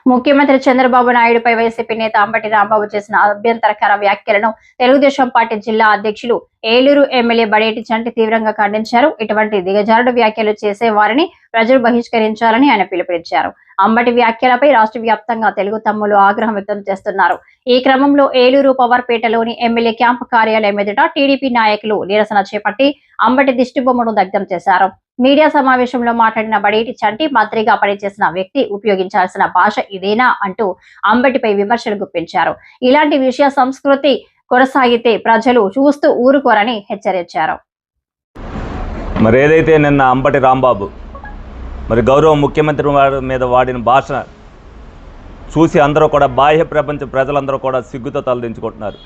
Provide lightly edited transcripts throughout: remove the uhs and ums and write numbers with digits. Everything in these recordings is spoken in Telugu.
ముఖ్యమంత్రి చంద్రబాబు నాయుడుపై వైసీపీ నేత అంబటి రాంబాబు చేసిన అభ్యంతరకర వ్యాఖ్యలను తెలుగుదేశం పార్టీ జిల్లా అధ్యక్షులు ఏలూరు ఎమ్మెల్యే బడేటి చంటి తీవ్రంగా ఖండించారు. ఇటువంటి దిగజారుడు వ్యాఖ్యలు చేసే వారిని ప్రజలు బహిష్కరించాలని ఆయన పిలుపునిచ్చారు. అంబటి వ్యాఖ్యలపై రాష్ట్ర వ్యాప్తంగా తెలుగు తమ్ములు ఆగ్రహం వ్యక్తం చేస్తున్నారు. ఈ క్రమంలో ఏలూరు పవర్పేటలోని ఎమ్మెల్యే క్యాంపు కార్యాలయం ఎదుట టీడీపీ నాయకులు నిరసన చేపట్టి అంబటి దిష్టిబొమ్మను దగ్ధం చేశారు. మీడియా సమావేశంలో మాట్లాడిన బడేటి చంటి మంత్రిగా పనిచేసిన వ్యక్తి ఉపయోగించాల్సిన భాష ఇదేనా అంటూ అంబటిపై విమర్శలు గుప్పించారు. ఇలాంటి విషయ సంస్కృతి కొనసాగితే ప్రజలు చూస్తూ ఊరుకోరని హెచ్చరించారు. మరి ఏదైతే నిన్న అంబటి రాంబాబు మరి గౌరవ ముఖ్యమంత్రి మీద వాడిన భాష చూసి అందరూ కూడా బాహ్య ప్రపంచ ప్రజలందరూ కూడా సిగ్గుతో తలదించుకుంటున్నారు.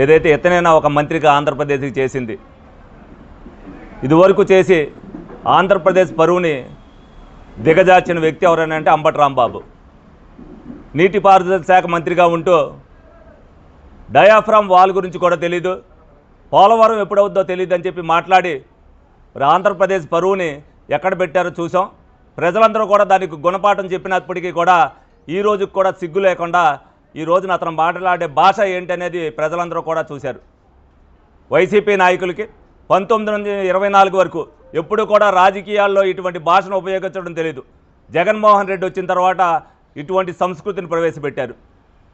ఏదైతే ఎత్తనైనా ఒక మంత్రిగా ఆంధ్రప్రదేశ్కి చేసింది, ఇదివరకు చేసి ఆంధ్రప్రదేశ్ పరువుని దిగజార్చిన వ్యక్తి ఎవరైనా అంటే అంబటి రాంబాబు. నీటిపారుదల శాఖ మంత్రిగా ఉంటూ డయాఫ్రామ్ వాల్ గురించి కూడా తెలీదు, పోలవరం ఎప్పుడవుద్దో తెలియదు అని చెప్పి మాట్లాడి మరి ఆంధ్రప్రదేశ్ పరువుని ఎక్కడ పెట్టారో చూసాం. ప్రజలందరూ కూడా దానికి గుణపాఠం చెప్పినప్పటికీ కూడా ఈ రోజుకి కూడా సిగ్గు లేకుండా ఈ రోజున అతను మాట్లాడే భాష ఏంటనేది ప్రజలందరూ కూడా చూశారు. వైసీపీ నాయకులకి 1924 వరకు ఎప్పుడు కూడా రాజకీయాల్లో ఇటువంటి భాషను ఉపయోగించడం తెలియదు. జగన్మోహన్ రెడ్డి వచ్చిన తర్వాత ఇటువంటి సంస్కృతిని ప్రవేశపెట్టారు.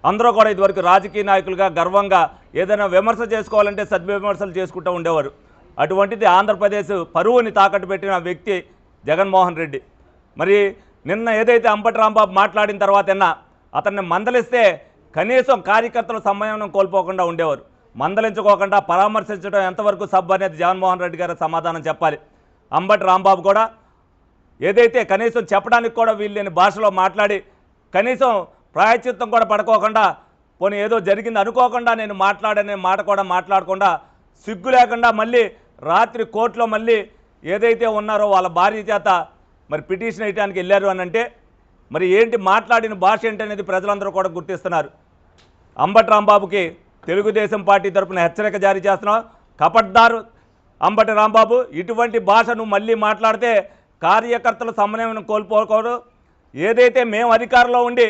అందరూ కూడా ఇదివరకు రాజకీయ నాయకులుగా గర్వంగా ఏదైనా విమర్శ చేసుకోవాలంటే సద్విమర్శలు చేసుకుంటూ ఉండేవారు. అటువంటిది ఆంధ్రప్రదేశ్ పరువుని తాకట్టు పెట్టిన వ్యక్తి జగన్మోహన్ రెడ్డి. మరి నిన్న ఏదైతే అంబటి రాంబాబు మాట్లాడిన తర్వాత అతన్ని మందలిస్తే కనీసం కార్యకర్తల సమయం కోల్పోకుండా ఉండేవారు. మందలించుకోకుండా పరామర్శించడం ఎంతవరకు సబ్ అనేది జగన్మోహన్ రెడ్డి గారు సమాధానం చెప్పాలి. అంబటి రాంబాబు కూడా ఏదైతే కనీసం చెప్పడానికి కూడా వీళ్ళని భాషలో మాట్లాడి కనీసం ప్రాయశ్చిత్తం కూడా పడుకోకుండా పోనీ ఏదో జరిగింది అనుకోకుండా నేను మాట్లాడనే మాట కూడా మాట్లాడకుండా సిగ్గు లేకుండా మళ్ళీ రాత్రి కోర్టులో మళ్ళీ ఏదైతే ఉన్నారో వాళ్ళ భార్య చేత మరి పిటిషన్ వేయడానికి వెళ్ళారు అని అంటే మరి ఏంటి మాట్లాడిన భాష ఏంటనేది ప్రజలందరూ కూడా గుర్తిస్తున్నారు. అంబటి రాంబాబుకి తెలుగుదేశం పార్టీ తరఫున హెచ్చరిక జారీ చేస్తున్నాం. కపట్దారు అంబటి రాంబాబు, ఇటువంటి భాషను మళ్ళీ మాట్లాడితే కార్యకర్తల సమన్వయం కోల్పోకూడదు. ఏదైతే మేము అధికారంలో ఉండి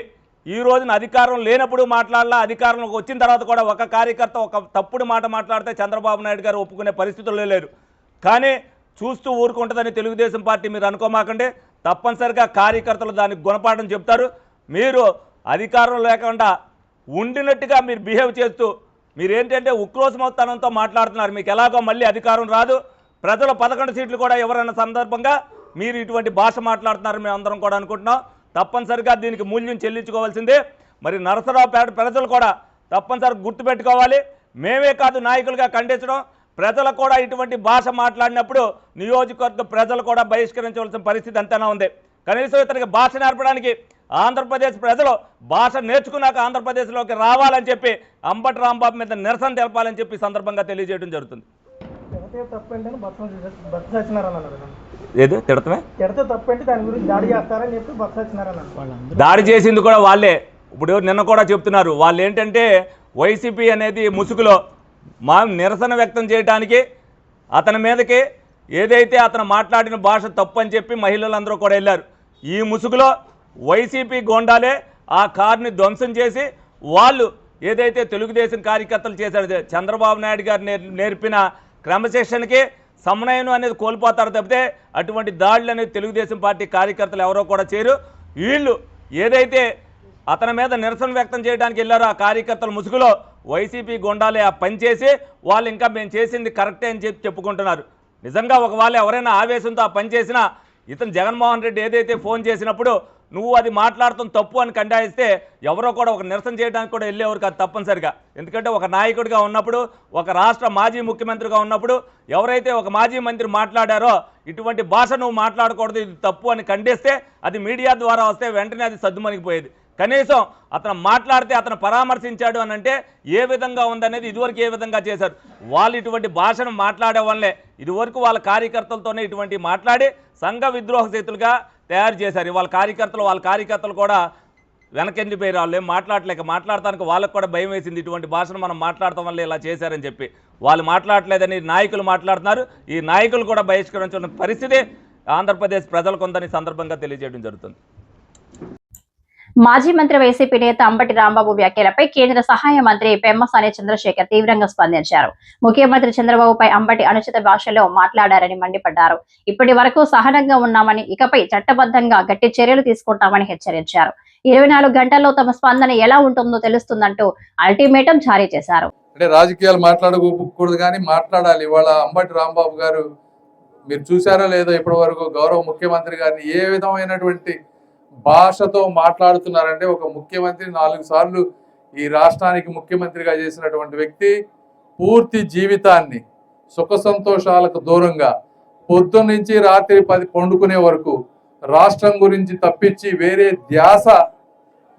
ఈ రోజున అధికారం లేనప్పుడు మాట్లాడాలా, అధికారంలోకి వచ్చిన తర్వాత కూడా ఒక కార్యకర్త ఒక తప్పుడు మాట మాట్లాడితే చంద్రబాబు నాయుడు గారు ఒప్పుకునే పరిస్థితుల్లో లేరు. కానీ చూస్తూ ఊరుకుంటుందని తెలుగుదేశం పార్టీ మీరు అనుకోమాకండి. తప్పనిసరిగా కార్యకర్తలు దానికి గుణపాఠం చెప్తారు. మీరు అధికారం లేకుండా ఉండినట్టుగా మీరు బిహేవ్ చేస్తూ మీరేంటంటే ఉక్రోషమోత్తానంతో మాట్లాడుతున్నారు. మీకు ఎలాగో మళ్ళీ అధికారం రాదు, ప్రజలు 11 సీట్లు కూడా ఎవరన్న సందర్భంగా మీరు ఇటువంటి భాష మాట్లాడుతున్నారు మేము అందరం కూడా అనుకుంటున్నాం. తప్పనిసరిగా దీనికి మూల్యం చెల్లించుకోవాల్సిందే. మరి నరసరావుపేట ప్రజలు కూడా తప్పనిసరిగా గుర్తుపెట్టుకోవాలి. మేమే కాదు నాయకులుగా ఖండించడం, ప్రజలు కూడా ఇటువంటి భాష మాట్లాడినప్పుడు నియోజకవర్గ ప్రజలు కూడా బహిష్కరించవలసిన పరిస్థితి అంతేనా ఉంది. కనీసం ఇతనికి భాష నేర్పడానికి ఆంధ్రప్రదేశ్ ప్రజలు భాష నేర్చుకున్నాక ఆంధ్రప్రదేశ్లోకి రావాలని చెప్పి అంబటి రాంబాబు మీద నిరసన తెలపాలని చెప్పి సందర్భంగా తెలియజేయడం జరుగుతుంది. ఏదో తిడతమే దాడి చేసింది కూడా వాళ్ళే. ఇప్పుడు నిన్న కూడా చెప్తున్నారు వాళ్ళు ఏంటంటే వైసీపీ అనేది ముసుగులో మా నిరసన వ్యక్తం చేయడానికి అతని మీదకి ఏదైతే అతను మాట్లాడిన భాష తప్పు అని చెప్పి మహిళలందరూ కూడా వెళ్ళారు. ఈ ముసుగులో వైసీపీ గోండాలే ఆ కారుని ధ్వంసం చేసి వాళ్ళు ఏదైతే తెలుగుదేశం కార్యకర్తలు చేశారు, చంద్రబాబు నాయుడు గారు నేర్పిన క్రమశిక్షణకి సమన్వయం అనేది కోల్పోతారు తప్పితే అటువంటి దాడులు అనేది తెలుగుదేశం పార్టీ కార్యకర్తలు ఎవరో కూడా చేయరు. వీళ్ళు ఏదైతే అతని మీద నిరసన వ్యక్తం చేయడానికి వెళ్ళారో ఆ కార్యకర్తల ముసుగులో వైసీపీ గుండాలే ఆ పని చేసి వాళ్ళు ఇంకా మేము చేసింది కరెక్టే అని చెప్పుకుంటున్నారు. నిజంగా ఒకవేళ ఎవరైనా ఆవేశంతో ఆ పని చేసినా ఇతను జగన్మోహన్ రెడ్డి ఏదైతే ఫోన్ చేసినప్పుడు నువ్వు అది మాట్లాడుతున్న తప్పు అని ఖండాయిస్తే ఎవరో కూడా ఒక నిరసన చేయడానికి కూడా వెళ్ళేవారు కాదు తప్పనిసరిగా. ఎందుకంటే ఒక నాయకుడిగా ఉన్నప్పుడు, ఒక రాష్ట్ర మాజీ ముఖ్యమంత్రిగా ఉన్నప్పుడు ఎవరైతే ఒక మాజీ మంత్రి మాట్లాడారో ఇటువంటి భాష నువ్వు మాట్లాడకూడదు, ఇది తప్పు అని ఖండిస్తే అది మీడియా ద్వారా వస్తే వెంటనే అది సద్దుమణిగిపోయేది. కనీసం అతను మాట్లాడితే అతను పరామర్శించాడు అని అంటే ఏ విధంగా ఉందనేది ఇదివరకు ఏ విధంగా చేశారు. వాళ్ళు ఇటువంటి భాషను మాట్లాడే వల్లే ఇదివరకు వాళ్ళ కార్యకర్తలతోనే ఇటువంటి మాట్లాడి సంఘ విద్రోహ చేతులుగా తయారు చేశారు. వాళ్ళ కార్యకర్తలు కూడా వెనకెండిపోయారు. వాళ్ళు ఏం మాట్లాడటానికి వాళ్ళకు కూడా భయం వేసింది. ఇటువంటి భాషను మనం మాట్లాడటం వల్ల ఇలా చేశారని చెప్పి వాళ్ళు మాట్లాడలేదని నాయకులు మాట్లాడుతున్నారు. ఈ నాయకులు కూడా బహిష్కరించిన పరిస్థితి ఆంధ్రప్రదేశ్ ప్రజలకు ఉందని సందర్భంగా తెలియజేయడం జరుగుతుంది. మాజీ మంత్రి వైసీపీ నేత అంబటి రాంబాబు వ్యాఖ్యలపై కేంద్ర సహాయ మంత్రి పెమ్మసాని చంద్రశేఖర్ తీవ్రంగా స్పందించారు. ముఖ్యమంత్రి చంద్రబాబుపై అంబటి అనుచిత భాషలో మాట్లాడారని మండిపడ్డారు. ఇప్పటి వరకు సహనంగా ఉన్నామని, ఇకపై చట్టబద్ధంగా గట్టి చర్యలు తీసుకుంటామని హెచ్చరించారు. 24 గంటల్లో తమ స్పందన ఎలా ఉంటుందో తెలుస్తుందంటూ అల్టిమేటం జారీ చేశారు. అంటే రాజకీయాలు మాట్లాడకూడదు కానీ మాట్లాడాలి. ఇవాళ అంబటి రాంబాబు గారు మీరు చూసారో లేదో ఇప్పటి వరకు గౌరవ ముఖ్యమంత్రి గారిని ఏ విధమైనటువంటి భాషతో మాట్లాడుతున్నారంటే, ఒక ముఖ్యమంత్రి 4 సార్లు ఈ రాష్ట్రానికి ముఖ్యమంత్రిగా చేసినటువంటి వ్యక్తి పూర్తి జీవితాన్ని సుఖ సంతోషాలకు దూరంగా పొద్దున్న నుంచి రాత్రి 10 పండుకునే వరకు రాష్ట్రం గురించి తప్పించి వేరే ధ్యాస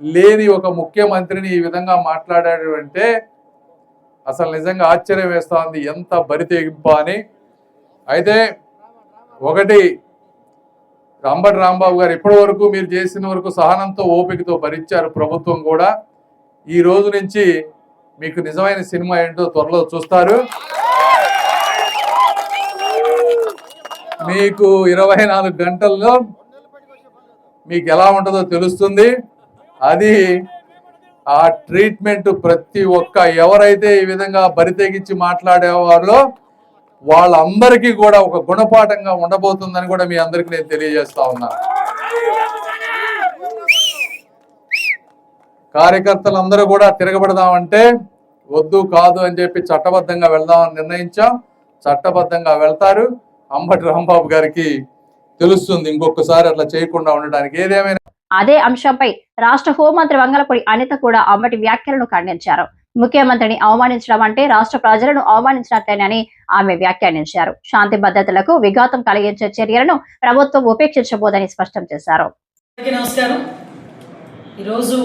లేని ఒక ముఖ్యమంత్రిని ఈ విధంగా మాట్లాడాడు అంటే అసలు నిజంగా ఆశ్చర్యం వేస్తా ఉంది, ఎంత బరితెగింపు అని. అయితే ఒకటి, అంబటి రాంబాబు గారు ఇప్పటి వరకు మీరు చేసిన వరకు సహనంతో ఓపికతో భరించారు ప్రభుత్వం కూడా. ఈ రోజు నుంచి మీకు నిజమైన సినిమా ఏంటో త్వరలో చూస్తారు. మీకు 24 గంటల్లో మీకు ఎలా ఉంటుందో తెలుస్తుంది. అది ఆ ట్రీట్మెంట్ ప్రతి ఒక్క ఎవరైతే ఈ విధంగా బరితెగించి మాట్లాడేవారో వాళ్ళందరికీ కూడా ఒక గుణపాఠంగా ఉండబోతుందని కూడా మీ అందరికీ నేను తెలియజేస్తా ఉన్నా. కార్యకర్తలందరూ కూడా తిరగబడదామంటే వద్దు కాదు అని చెప్పి చట్టబద్ధంగా వెళ్దామని నిర్ణయించాం. చట్టబద్ధంగా వెళ్తారు. అంబటి రాంబాబు గారికి తెలుస్తుంది ఇంకొకసారి అట్లా చేయకుండా ఉండడానికి. ఏదేమైనా అదే అంశంపై రాష్ట్ర హోంమంత్రి వంగలపూడి అనిత కూడా అంబటి వ్యాఖ్యలను ఖండించారు. ముఖ్యమంత్రిని అవమానించడం అంటే రాష్ట్ర ప్రజలను అవమానించినట్లేనని ఆమె వ్యాఖ్యానించారు. శాంతి భద్రతలకు విఘాతం కలిగించే చర్యలను ప్రభుత్వం ఉపేక్షించబోదని స్పష్టం చేశారు. నమస్కారం. ఈరోజు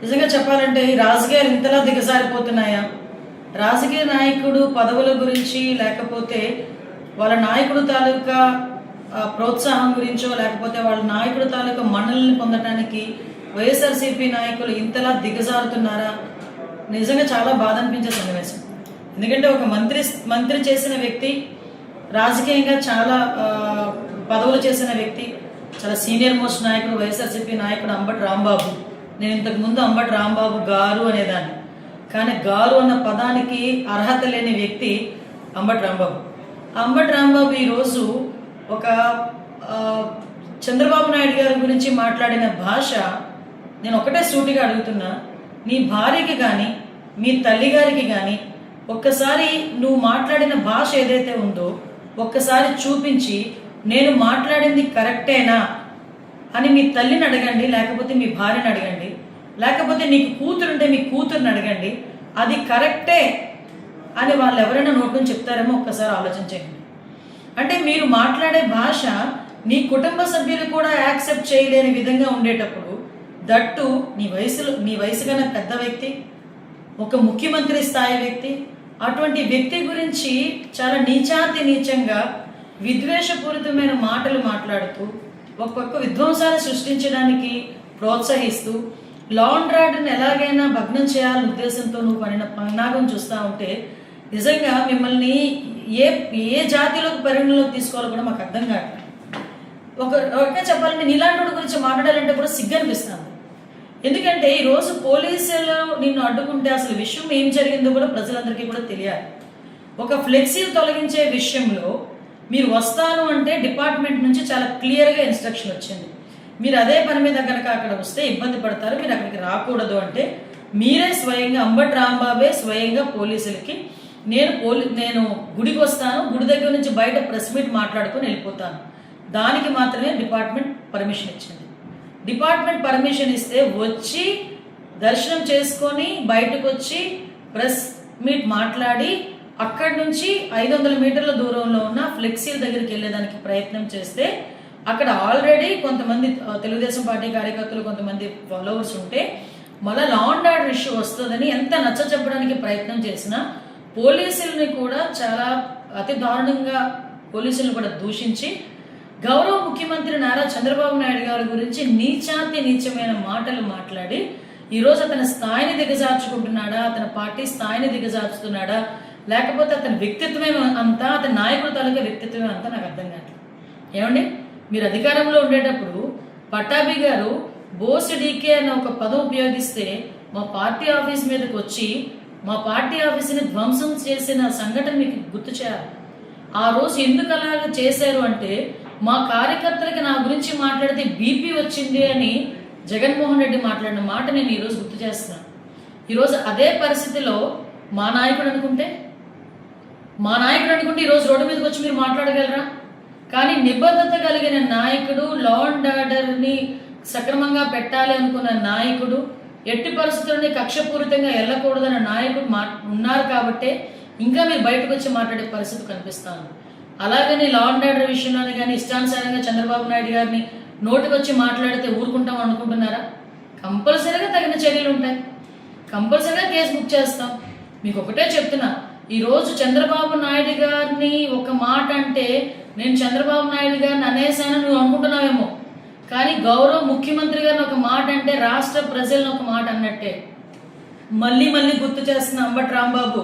నిజంగా చెప్పాలంటే ఈ రాజకీయాలు ఇంతలా దిగజారిపోతున్నాయా? రాజకీయ నాయకుడు పదవుల గురించి, లేకపోతే వాళ్ళ నాయకుడు తాలూకా ప్రోత్సాహం గురించో, లేకపోతే వాళ్ళ నాయకుడు తాలూకా మన్నల్ని పొందడానికి వైఎస్ఆర్సీపీ నాయకులు ఇంతలా దిగజారుతున్నారా? నిజంగా చాలా బాధ అనిపించే సన్నివేశం. ఎందుకంటే ఒక మంత్రి చేసిన వ్యక్తి, రాజకీయంగా చాలా పదవులు చేసిన వ్యక్తి, చాలా సీనియర్ మోస్ట్ నాయకుడు, వైఎస్ఆర్సీపీ నాయకుడు అంబటి రాంబాబు. నేను ఇంతకుముందు అంబటి రాంబాబు గారు అనేదాన్ని, కానీ గారు అన్న పదానికి అర్హత లేని వ్యక్తి అంబటి రాంబాబు. అంబటి రాంబాబు ఈరోజు ఒక చంద్రబాబు నాయుడు గారి గురించి మాట్లాడిన భాష, నేను ఒకటే సూటిగా అడుగుతున్నా, నీ భార్యకి కానీ మీ తల్లిగారికి కానీ ఒక్కసారి నువ్వు మాట్లాడిన భాష ఏదైతే ఉందో ఒక్కసారి చూపించి నేను మాట్లాడింది కరెక్టేనా అని మీ తల్లిని అడగండి, లేకపోతే మీ భార్యని అడగండి, లేకపోతే నీకు కూతురుంటే మీ కూతురుని అడగండి. అది కరెక్టే అని వాళ్ళు ఎవరైనా నోట్ నుంచి చెప్తారేమో ఒక్కసారి ఆలోచించండి. అంటే మీరు మాట్లాడే భాష నీ కుటుంబ సభ్యులు కూడా యాక్సెప్ట్ చేయలేని విధంగా ఉండేటప్పుడు, దట్టు నీ వయసు కన్నా పెద్ద వ్యక్తి, ఒక ముఖ్యమంత్రి స్థాయి వ్యక్తి, అటువంటి వ్యక్తి గురించి చాలా నీచంగా విద్వేషపూరితమైన మాటలు మాట్లాడుతూ ఒక పక్క విధ్వంసాలు సృష్టించడానికి ప్రోత్సహిస్తూ లా అండ్ ఆర్డర్ని ఎలాగైనా భగ్నం చేయాలనే ఉద్దేశంతో నువ్వు పరిణామం చూస్తూ ఉంటే నిజంగా మిమ్మల్ని ఏ జాతిలోకి పరిగణలోకి తీసుకోవాలో కూడా మాకు అర్థం కావట్లేదు. ఒకటే చెప్పాలంటే నీలాంటి గురించి మాట్లాడాలంటే కూడా సిగ్గు అనిపిస్తుంది. ఎందుకంటే ఈరోజు పోలీసులు నిన్ను అడ్డుకుంటే అసలు విషయం ఏం జరిగిందో కూడా ప్రజలందరికీ కూడా తెలియాలి. ఒక ఫ్లెక్సీలు తొలగించే విషయంలో మీరు వస్తాను అంటే డిపార్ట్మెంట్ నుంచి చాలా క్లియర్గా ఇన్స్ట్రక్షన్ వచ్చింది. మీరు అదే పని మీద కనుక అక్కడ వస్తే ఇబ్బంది పడతారు, మీరు అక్కడికి రాకూడదు అంటే మీరే స్వయంగా అంబటి రాంబాబే స్వయంగా పోలీసులకి నేను గుడికి వస్తాను, గుడి దగ్గర నుంచి బయట ప్రెస్ మీట్ మాట్లాడుకొని వెళ్ళిపోతాను, దానికి మాత్రమే డిపార్ట్మెంట్ పర్మిషన్ ఇచ్చింది. డిపార్ట్మెంట్ పర్మిషన్ ఇస్తే వచ్చి దర్శనం చేసుకొని బయటకు వచ్చి ప్రెస్ మీట్ మాట్లాడి అక్కడి నుంచి 500 మీటర్ల దూరంలో ఉన్న ఫ్లెక్సీల దగ్గరికి వెళ్ళేదానికి ప్రయత్నం చేస్తే అక్కడ ఆల్రెడీ కొంతమంది తెలుగుదేశం పార్టీ కార్యకర్తలు, కొంతమంది ఫాలోవర్స్ ఉంటే మళ్ళీ లా అండ్ ఆర్డర్ ఇష్యూ వస్తుందని ఎంత నచ్చ చెప్పడానికి ప్రయత్నం చేసినా పోలీసుల్ని కూడా చాలా అతి దారుణంగా పోలీసులను కూడా దూషించి గౌరవ ముఖ్యమంత్రి నారా చంద్రబాబు నాయుడు గారి గురించి నీచమైన మాటలు మాట్లాడి ఈరోజు అతని స్థాయిని దిగజార్చుకుంటున్నాడా, అతని పార్టీ స్థాయిని దిగజార్చుతున్నాడా, లేకపోతే అతని వ్యక్తిత్వమే అంతా, అతని నాయకుడు తాలూకా వ్యక్తిత్వమే అంతా నాకు అర్థం కాదు. ఏమండి, మీరు అధికారంలో ఉండేటప్పుడు పట్టాభి గారు బోస్ డీకే అనే ఒక పదం ఉపయోగిస్తే మా పార్టీ ఆఫీస్ మీదకి వచ్చి మా పార్టీ ఆఫీస్ని ధ్వంసం చేసిన సంఘటన మీకు గుర్తు చేయాలి. ఆ రోజు ఎందుకు అలాగ చేశారు అంటే మా కార్యకర్తలకి నా గురించి మాట్లాడితే బీపీ వచ్చింది అని జగన్మోహన్ రెడ్డి మాట్లాడిన మాట నేను ఈరోజు గుర్తు చేస్తున్నాను. ఈరోజు అదే పరిస్థితిలో మా నాయకుడు అనుకుంటే ఈరోజు రోడ్డు మీదకి వచ్చి మీరు మాట్లాడగలరా? కానీ నిబద్ధత కలిగిన నాయకుడు, లా అండ్ ఆర్డర్ని సక్రమంగా పెట్టాలి అనుకున్న నాయకుడు, ఎట్టి పరిస్థితుల్ని కక్షపూరితంగా వెళ్ళకూడదన్న నాయకుడు ఉన్నారు కాబట్టే ఇంకా మీరు బయటకు వచ్చి మాట్లాడే పరిస్థితి కనిపిస్తాను. అలాగని లా అండ్ ఆర్డర్ విషయంలోనే కానీ ఇష్టానుసారంగా చంద్రబాబు నాయుడు గారిని నోటికి వచ్చి మాట్లాడితే ఊరుకుంటాం అనుకుంటున్నారా? కంపల్సరీగా తగిన చర్యలు ఉంటాయి, కంపల్సరీగా కేసు బుక్ చేస్తాం. మీకు ఒకటే చెప్తున్నా, ఈరోజు చంద్రబాబు నాయుడు గారిని ఒక మాట అంటే నేను చంద్రబాబు నాయుడు గారిని అనేసాను నువ్వు అనుకుంటున్నావేమో, కానీ గౌరవ ముఖ్యమంత్రి గారిని ఒక మాట అంటే రాష్ట్ర ప్రజలను ఒక మాట అన్నట్టే. మళ్ళీ గుర్తు చేస్తున్న అంబటి రాంబాబు,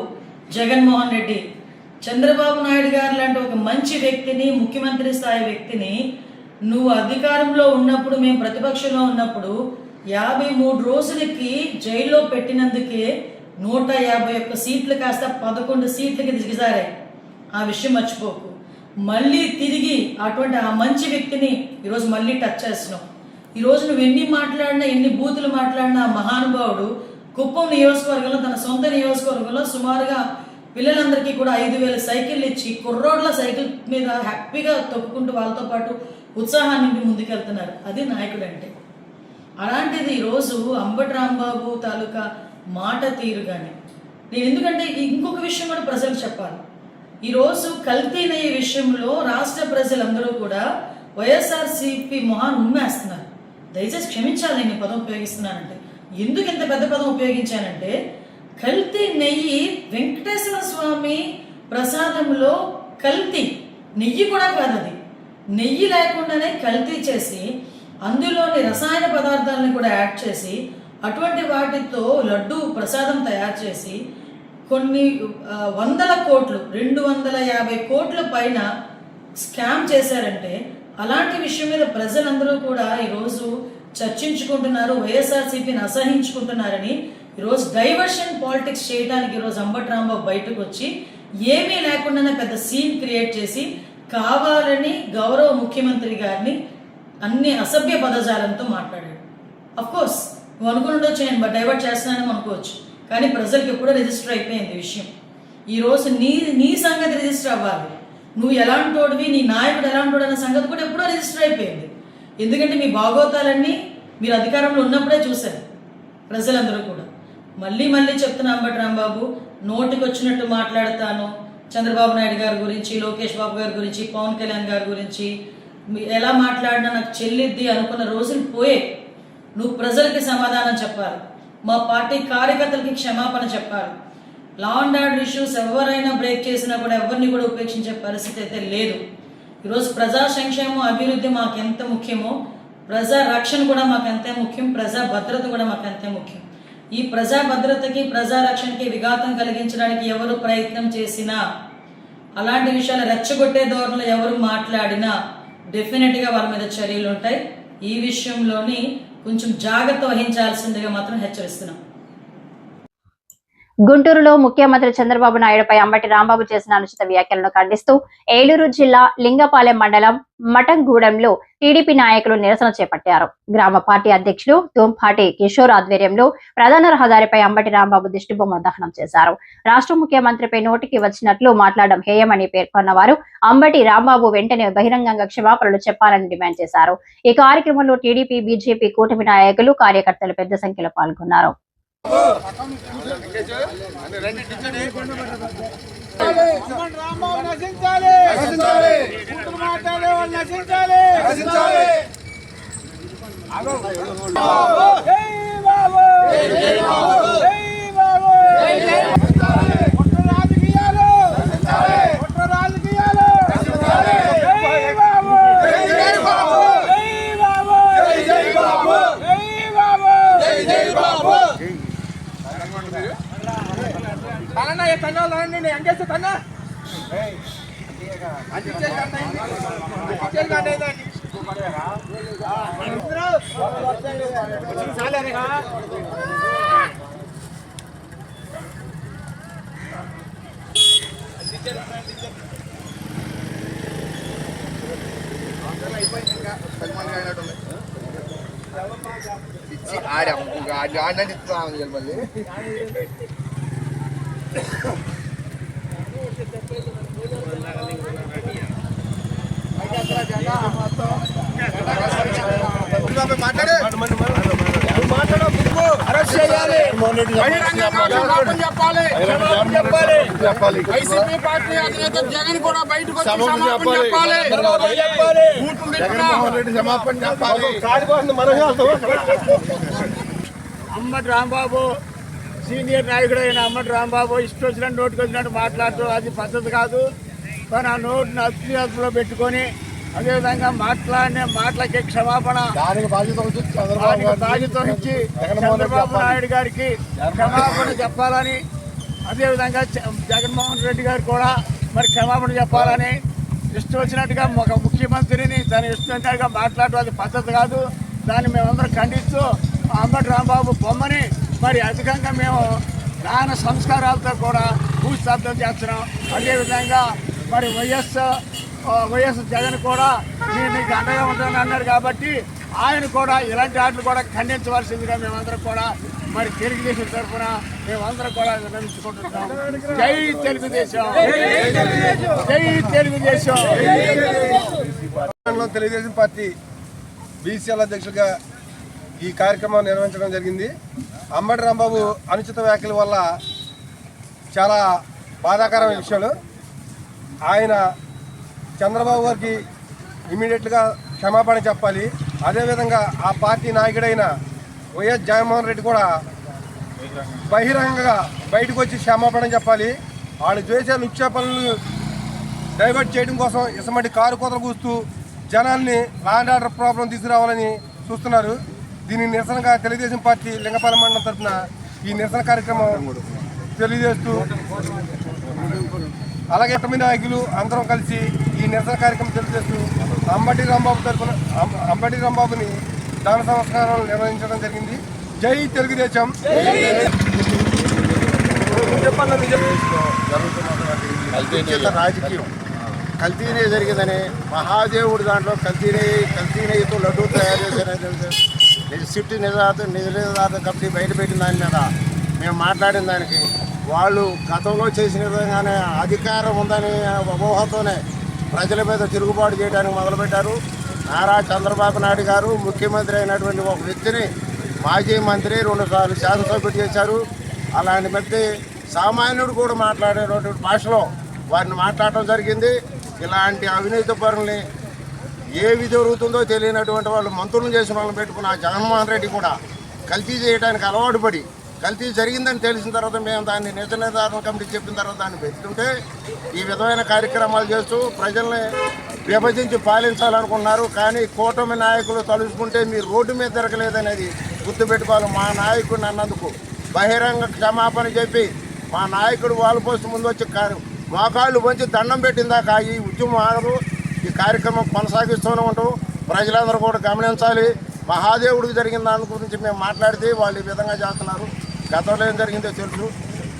జగన్మోహన్ రెడ్డి, చంద్రబాబు నాయుడు గారు లాంటి ఒక మంచి వ్యక్తిని, ముఖ్యమంత్రి స్థాయి వ్యక్తిని నువ్వు అధికారంలో ఉన్నప్పుడు, మేము ప్రతిపక్షంలో ఉన్నప్పుడు 53 రోజులకి జైల్లో పెట్టినందుకే 151 సీట్లు కాస్త 11 సీట్లకి దిగజారాయి. ఆ విషయం మర్చిపోకు. మళ్ళీ తిరిగి అటువంటి ఆ మంచి వ్యక్తిని ఈరోజు మళ్ళీ టచ్ చేస్తున్నాం. ఈరోజు నువ్వు ఎన్ని మాట్లాడినా, ఎన్ని బూతులు మాట్లాడినా ఆ మహానుభావుడు కుప్పం నియోజకవర్గంలో, తన సొంత నియోజకవర్గంలో సుమారుగా పిల్లలందరికీ కూడా 5,000 సైకిళ్ళు ఇచ్చి కుర్రోడ్ల సైకిల్ మీద హ్యాపీగా తొక్కుకుంటూ వాళ్ళతో పాటు ఉత్సాహాన్ని ముందుకెళ్తున్నారు. అది నాయకుడు అంటే. అలాంటిది ఈరోజు అంబటి రాంబాబు తాలూకా మాట తీరు కానీ నేను ఎందుకంటే ఇంకొక విషయం కూడా ప్రజలకు చెప్పాలి. ఈరోజు కల్తీ నెయ్యి విషయంలో రాష్ట్ర ప్రజలందరూ కూడా వైఎస్ఆర్సీపీ మొహాన్ని ఉమ్మేస్తున్నారు. దయచేసి క్షమించాలి నేను పదం ఉపయోగిస్తున్నానంటే. ఎందుకు ఇంత పెద్ద పదం ఉపయోగించానంటే, కల్తీ నెయ్యి వెంకటేశ్వర స్వామి ప్రసాదంలో కల్తీ నెయ్యి కూడా కాదు, అది నెయ్యి లేకుండానే కల్తీ చేసి అందులోని రసాయన పదార్థాలను కూడా యాడ్ చేసి అటువంటి వాటితో లడ్డు ప్రసాదం తయారు చేసి కొన్ని 100 కోట్లు 250 కోట్ల పైన స్కామ్ చేశారంటే, అలాంటి విషయం మీద ప్రజలందరూ కూడా ఈరోజు చర్చించుకుంటున్నారు, వైఎస్ఆర్సీపీని అసహించుకుంటున్నారని. ఈరోజు డైవర్షన్ పాలిటిక్స్ చేయడానికి ఈరోజు అంబటి రాంబాబు బయటకు వచ్చి ఏమీ లేకుండానే పెద్ద సీన్ క్రియేట్ చేసి కావాలని గౌరవ ముఖ్యమంత్రి గారిని అన్ని అసభ్య పదజాలంతో మాట్లాడాడు. అఫ్కోర్స్ నువ్వు అనుకుంటుండొచ్చు నేను డైవర్ట్ చేస్తున్నానని అనుకోవచ్చు, కానీ ప్రజలకు ఎప్పుడో రిజిస్టర్ అయిపోయింది విషయం. ఈరోజు నీ సంగతి రిజిస్టర్ అవ్వాలి. నువ్వు ఎలాంటోడివి, నీ నాయకుడు ఎలాంటోడు అనే సంగతి కూడా ఎప్పుడో రిజిస్టర్ అయిపోయింది. ఎందుకంటే మీ భాగోతాలన్నీ మీరు అధికారంలో ఉన్నప్పుడే చూశారు ప్రజలందరూ కూడా. మళ్ళీ చెప్తున్నా అంబటి రాంబాబు, నోటికి వచ్చినట్టు మాట్లాడతాను. చంద్రబాబు నాయుడు గారి గురించి, లోకేష్ బాబు గారి గురించి, పవన్ కళ్యాణ్ గారి గురించి ఎలా మాట్లాడినా నాకు చెల్లిద్ది అనుకున్న రోజులు పోయే. నువ్వు ప్రజలకి సమాధానం చెప్పాలి, మా పార్టీ కార్యకర్తలకి క్షమాపణ చెప్పాలి. లా అండ్ ఆర్డర్ ఇష్యూస్ ఎవరైనా బ్రేక్ చేసినా కూడా ఎవరిని కూడా ఉపేక్షించే పరిస్థితి అయితే లేదు. ఈరోజు ప్రజా సంక్షేమం, అభివృద్ధి మాకు ఎంత ముఖ్యమో ప్రజా రక్షణ కూడా మాకు అంతే ముఖ్యం, ప్రజా భద్రత కూడా మాకు అంతే ముఖ్యం. ఈ ప్రజా భద్రతకి, ప్రజా రక్షణకి విఘాతం కలిగించడానికి ఎవరు ప్రయత్నం చేసినా, అలాంటి విషయాలు రెచ్చగొట్టే ధోరణిలో ఎవరు మాట్లాడినా డెఫినెట్గా వాళ్ళ మీద చర్యలు ఉంటాయి. ఈ విషయంలోని కొంచెం జాగ్రత్త వహించాల్సిందిగా మాత్రం హెచ్చరిస్తున్నాం. గుంటూరులో ముఖ్యమంత్రి చంద్రబాబు నాయుడుపై అంబటి రాంబాబు చేసిన అనుచిత వ్యాఖ్యలను ఖండిస్తూ ఏలూరు జిల్లా లింగపాలెం మండలం మటంగూడెంలో టీడీపీ నాయకులు నిరసన చేపట్టారు. గ్రామ పార్టీ అధ్యక్షులు ధూంపాటి కిషోర్ ఆధ్వర్యంలో ప్రధాన రహదారిపై అంబటి రాంబాబు దిష్టిబొమ్మ దహనం చేశారు. రాష్ట్ర ముఖ్యమంత్రిపై నోటికి వచ్చినట్లు మాట్లాడడం హేయమని పేర్కొన్న వారు అంబటి రాంబాబు వెంటనే బహిరంగంగా క్షమాపణలు చెప్పాలని డిమాండ్ చేశారు. ఈ కార్యక్రమంలో టీడీపీ, బీజేపీ కూటమి నాయకులు, కార్యకర్తలు పెద్ద సంఖ్యలో పాల్గొన్నారు. ఇచ్చి ఆడని ఇస్తామని మళ్ళీ వైసీపీ పార్టీ అధినేత జగన్ కూడా బయటకు వచ్చి క్షమాపణ చెప్పాలి. అమ్మటి రాంబాబు సీనియర్ నాయకుడు అయిన అమ్మటి రాంబాబు ఇష్టం వచ్చినట్టు నోటికి వచ్చినట్టు మాట్లాడుతూ అది పద్ధతి కాదు. కానీ ఆ నోటిని అదుపులో పెట్టుకొని అదేవిధంగా మాట్లాడిన మాటలకి క్షమాపణ బాధ్యత వహించి చంద్రబాబు నాయుడు గారికి క్షమాపణ చెప్పాలని, అదేవిధంగా జగన్మోహన్ రెడ్డి గారు కూడా మరి క్షమాపణ చెప్పాలని, ఇష్టం వచ్చినట్టుగా ఒక ముఖ్యమంత్రిని తన ఇష్టం వచ్చినట్టుగా మాట్లాడటం అది పద్ధతి కాదు. దాన్ని మేమందరం ఖండిస్తూ అంబటి రాంబాబు బొమ్మని మరి అధికంగా మేము దాన సంస్కారాలతో కూడా భూస్థాపితం చేస్తున్నాం. అదేవిధంగా మరి వైఎస్ జగన్ కూడా మీకు అండగా ఉంటానని అన్నాడు కాబట్టి ఆయన కూడా ఇలాంటి ఆటలు కూడా ఖండించవలసిందిగా మేమందరం కూడా మరి తెలుగుదేశం తరఫున మేమందరం కూడా విన్నవించుకుంటున్నాం. జై తెలుగుదేశం, జై తెలుగుదేశం. తెలుగుదేశం పార్టీ బీసీఎల్ అధ్యక్షులుగా ఈ కార్యక్రమాన్ని నిర్వహించడం జరిగింది. అంబటి రాంబాబు అనుచిత వ్యాఖ్యల వల్ల చాలా బాధాకరమైన విషయాలు. ఆయన చంద్రబాబు గారికి ఇమీడియట్గా క్షమాపణ చెప్పాలి. అదేవిధంగా ఆ పార్టీ నాయకుడైన వైఎస్ జగన్మోహన్ రెడ్డి కూడా బహిరంగంగా బయటకు వచ్చి క్షమాపణ చెప్పాలి. వాళ్ళు చేసే నిక్షేపణలు డైవర్ట్ చేయడం కోసం ఇసమంటి కారు కోతలు కూస్తూ జనాల్ని లా అండ్ ఆర్డర్ ప్రాబ్లం తీసుకురావాలని చూస్తున్నారు. దీని నిరసనగా తెలుగుదేశం పార్టీ లింగపాలెం మండలం తరఫున ఈ నిరసన కార్యక్రమం తెలియజేస్తూ, అలాగే 9 నాయకులు అందరం కలిసి ఈ నిరసన కార్యక్రమం తెలియజేస్తూ అంబటి రాంబాబు తరఫున అంబటి రాంబాబుని దాన సంస్కారాలు నిర్వహించడం జరిగింది. జై తెలుగుదేశం. రాజకీయం కల్తీనే జరిగిందని మహాదేవుడు దాంట్లో కల్తీనేతో లడ్డూ తయారు చేశారని సిట్టి నిజార్థ కమిటీ బయటపెట్టిన దాని మీద మేము మాట్లాడిన దానికి వాళ్ళు గతంలో చేసిన విధంగానే అధికారం ఉందని ఊహతోనే ప్రజల మీద తిరుగుబాటు చేయడానికి మొదలుపెట్టారు. నారా చంద్రబాబు నాయుడు గారు ముఖ్యమంత్రి అయినటువంటి ఒక వ్యక్తిని మాజీ మంత్రి 2 సార్లు శాసనసభ్యుడు చేశారు. అలాంటి వ్యక్తి సామాన్యుడు కూడా మాట్లాడేటువంటి భాషలో వారిని మాట్లాడటం జరిగింది. ఇలాంటి అవినీతి పరుల్ని ఏవి జరుగుతుందో తెలియనటువంటి వాళ్ళు మంత్రులను చేసిన వాళ్ళని పెట్టుకున్న జగన్మోహన్ రెడ్డి కూడా కల్తీ చేయడానికి అలవాటు పడి కల్తీ జరిగిందని తెలిసిన తర్వాత మేము దాన్ని నిజ నిర్ధారణ కమిటీ చెప్పిన తర్వాత దాన్ని పెట్టుకుంటే ఈ విధమైన కార్యక్రమాలు చేస్తూ ప్రజల్ని విభజించి పాలించాలనుకున్నారు. కానీ కూటమి నాయకులు తలుచుకుంటే మీరు రోడ్డు మీద తిరగలేదనేది గుర్తుపెట్టుకోవాలి. మా నాయకుడిని అన్నందుకు బహిరంగ క్షమాపణ చెప్పి మా నాయకుడు వాళ్ళ పోస్ట్ ముందు వచ్చి మోకాళ్ళు వంచి దండం పెట్టిందాకా ఈ ఉద్యమం ఆగదు. ఈ కార్యక్రమం కొనసాగిస్తూనే ఉంటాం. ప్రజలందరూ కూడా గమనించాలి. మహాదేవుడికి జరిగిన దాని గురించి మేము మాట్లాడితే వాళ్ళు ఈ విధంగా చేస్తున్నారు. గతంలో ఏం జరిగిందో తెలుసు.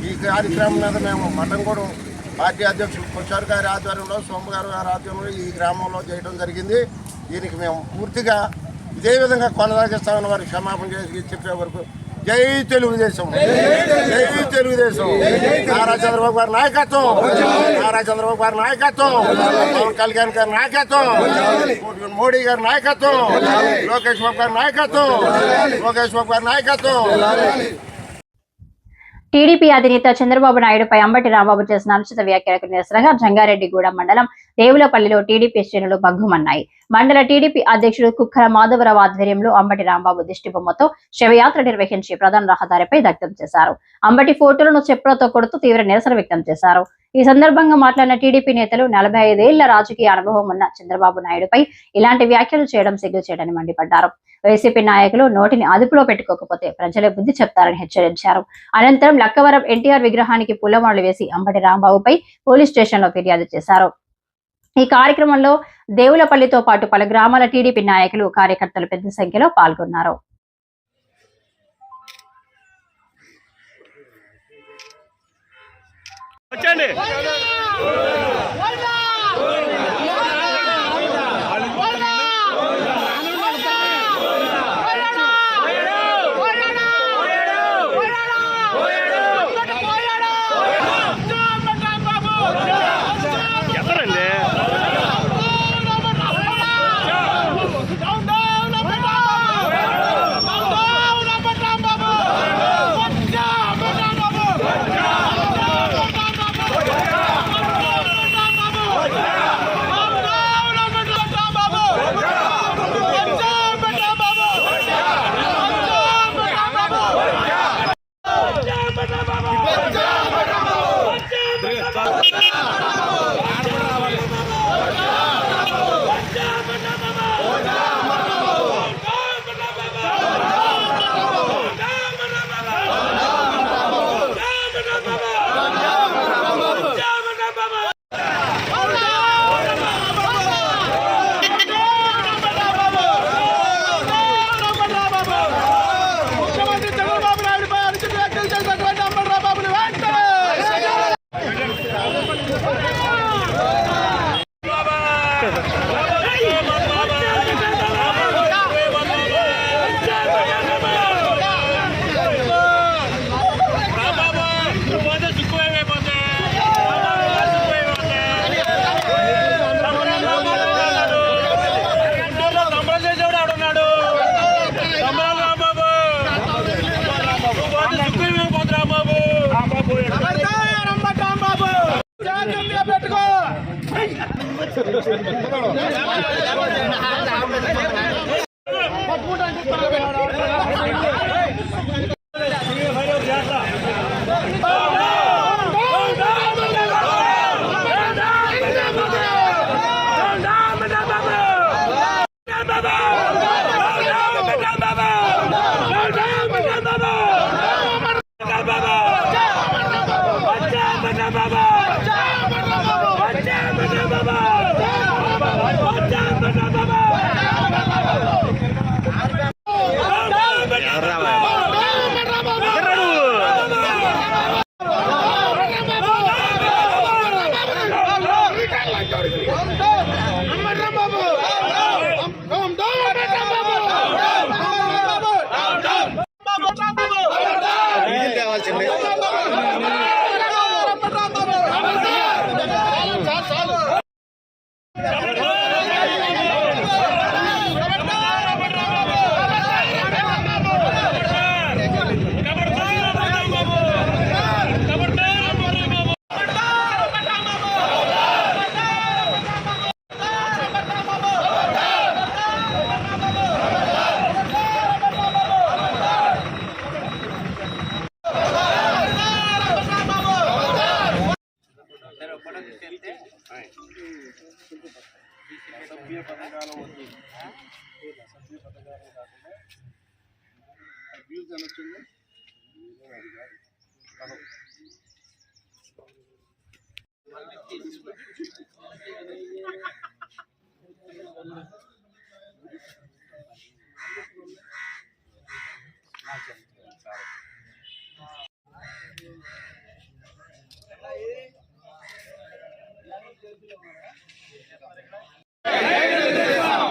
ఈ కార్యక్రమం మీద మేము మఠంగూడెం పార్టీ అధ్యక్షుడు కొచ్చారు గారి ఆధ్వర్యంలో, సోమగారు గారి ఆధ్వర్యంలో ఈ గ్రామంలో చేయడం జరిగింది. దీనికి మేము పూర్తిగా ఇదే విధంగా కొనసాగిస్తామని వారికి క్షమాపణ చేసి చెప్పే వరకు జై తెలుగుదేశం, జై తెలుగుదేశం. నారా చంద్రబాబు గారి నాయకత్వం, నారా చంద్రబాబు గారి నాయకత్వం, పవన్ కళ్యాణ్ గారి నాయకత్వం, మోడీ గారి నాయకత్వం, లోకేష్ బాబు గారి నాయకత్వం, లోకేష్ బాబు గారి నాయకత్వం. టీడీపీ అధినేత చంద్రబాబు నాయుడుపై అంబటి రాంబాబు చేసిన అనుచిత వ్యాఖ్యలకు నిరసనగా జంగారెడ్డిగూడెం మండలం దేవులపల్లిలో టీడీపీ శ్రేణులు భగ్గుమన్నాయి. మండల టీడీపీ అధ్యక్షుడు కుక్కర మాధవరావు ఆధ్వర్యంలో అంబటి రాంబాబు దిష్టిబొమ్మతో శవయాత్ర నిర్వహించి ప్రధాన రహదారిపై దగ్ధం చేశారు. అంబటి ఫోటోలను చెప్పులతో కొడుతూ తీవ్ర నిరసన వ్యక్తం చేశారు. ఈ సందర్భంగా మాట్లాడిన టీడీపీ నేతలు 45 ఏళ్ల రాజకీయ అనుభవం ఉన్న చంద్రబాబు నాయుడుపై ఇలాంటి వ్యాఖ్యలు చేయడం సిగ్గుచేటని మండిపడ్డారు. వైసీపీ నాయకులు నోటిని అదుపులో పెట్టుకోకపోతే ప్రజలే బుద్ధి చెప్తారని హెచ్చరించారు. అనంతరం లక్కవరం ఎన్టీఆర్ విగ్రహానికి పూలమాలలు వేసి అంబటి రాంబాబుపై పోలీస్ స్టేషన్ లో ఫిర్యాదు చేశారు. ఈ కార్యక్రమంలో దేవులపల్లితో పాటు పలు గ్రామాల టీడీపీ నాయకులు కార్యకర్తలు పెద్ద సంఖ్యలో పాల్గొన్నారు.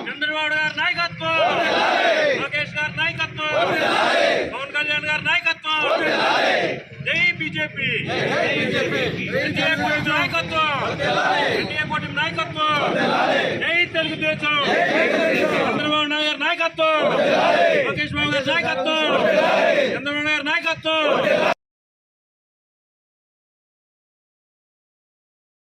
చంద్రబాబు గారి నాయకత్వం, లోకేష్ గారి నాయకత్వం, పవన్ కళ్యాణ్ గారి నాయకత్వం, జై బీజేపీ, ఎన్డీఏ కూటమి నాయకత్వం, ఎన్డీఏ కూటమి నాయకత్వం, జై తెలుగుదేశం, చంద్రబాబు నాయుడు గారి నాయకత్వం, లోకేష్ బాబు గారి నాయకత్వం, చంద్రబాబు గారి నాయకత్వం.